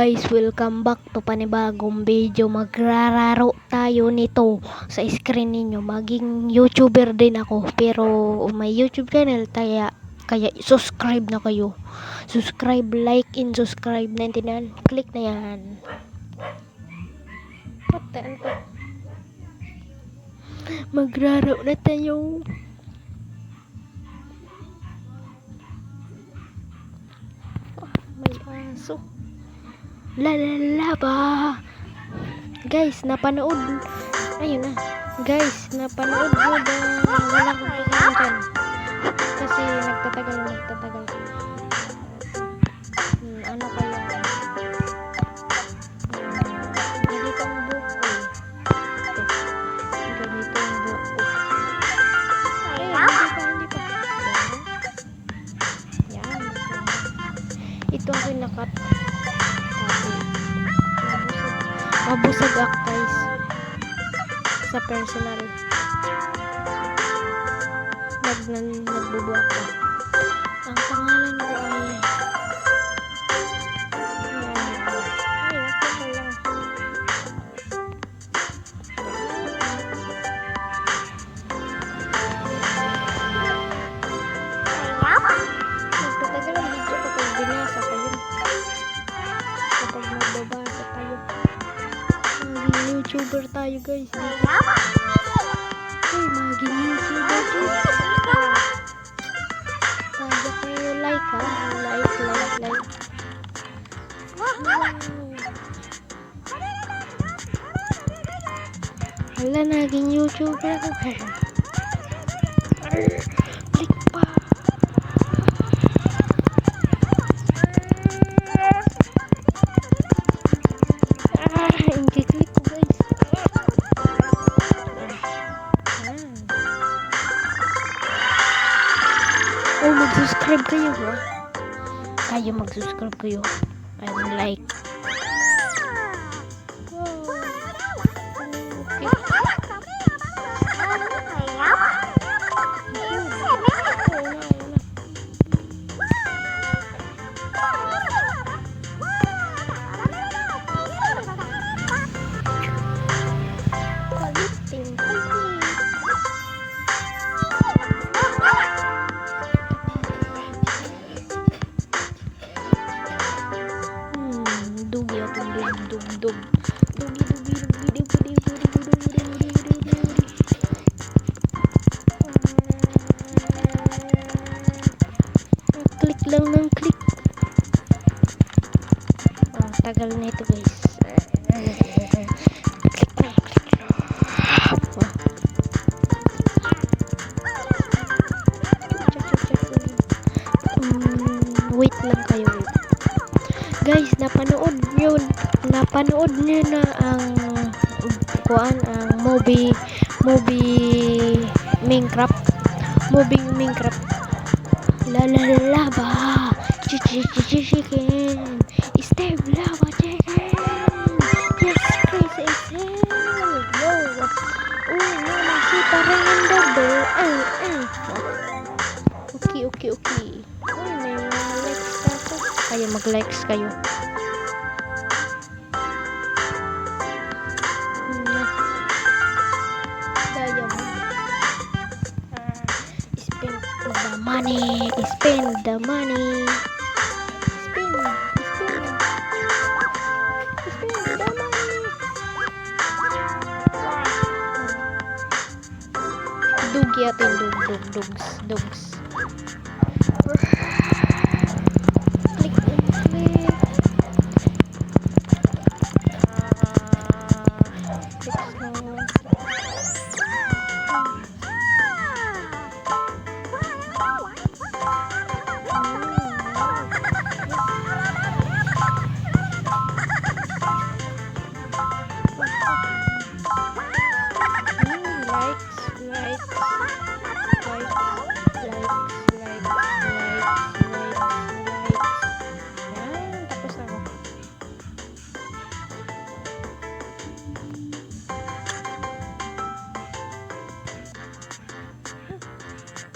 Guys, welcome back to panibagong video. Magrararo tayo nito sa screen ninyo. Maging YouTuber din ako, pero may YouTube channel, kaya subscribe na kayo. Subscribe, like, and subscribe. Naintindihan? Click na yan. Pataan ko. Magrararo na tayo. May aso. Lalalaba. Guys, napanood. Ayun na. Guys, napanood mo ba walang pagkakan dyan? Kasi nagtatagal. Ano kaya? Ganito ang buhok ko. Ganito ang buhok ko. Hindi pa. Yan. Ito ang pinakat. Mabusag ako guys sa personal. Nagbubuak ko. Ang pangalan ko ay nagtatagal ang video kapag binasa ko yun. Kapag magbabasa tayo. YouTuber tayo guys. Ay, maging YouTuber tayo. Tayo kayo like ha. Like. Hala, naging YouTuber ako. Click pa. Hindi click ko guys. Oh, mag-subscribe kayo ha. Kayo mag-subscribe kayo. And like. Dugi atong dug. Click lang ng click. Tagal na ito guys. Wait lang kayo. Guys, napanood nyo na ang movie Minecraft. Lalalaba. Chicken. Steve lava chicken. Yes, crazy as hell. Yo. Nakita rin yung double. Okay. Uy, may likes ka to. Kaya mag-likes kayo. Spend the money. Dugi atin dugs. Click.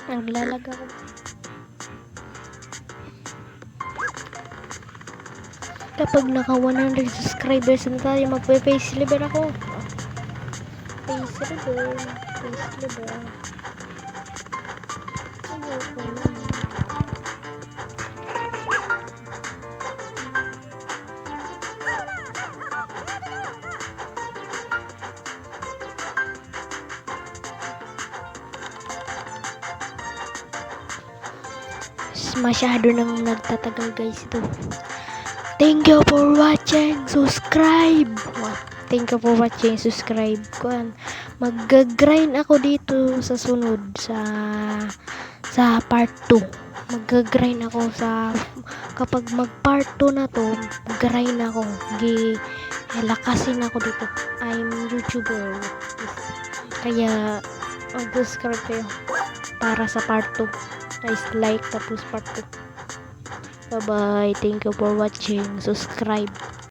Naglalag ako. Kapag naka 100 subscribers na tayo, magpe-faceliver ako. Faceliver. Faceliver. Ayoko na. Masyado nang nagtatagal guys ito. Thank you for watching. Subscribe. Thank you for watching. Subscribe. Mag-grind ako dito sa sunod sa part 2. Mag-grind ako kapag mag part 2 na to, grind ako. Lakasin ako dito. I'm YouTuber. Kaya mag-subscribe kayo para sa part 2. Guys, like tapos part 2. Bye bye. Thank you for watching. Subscribe.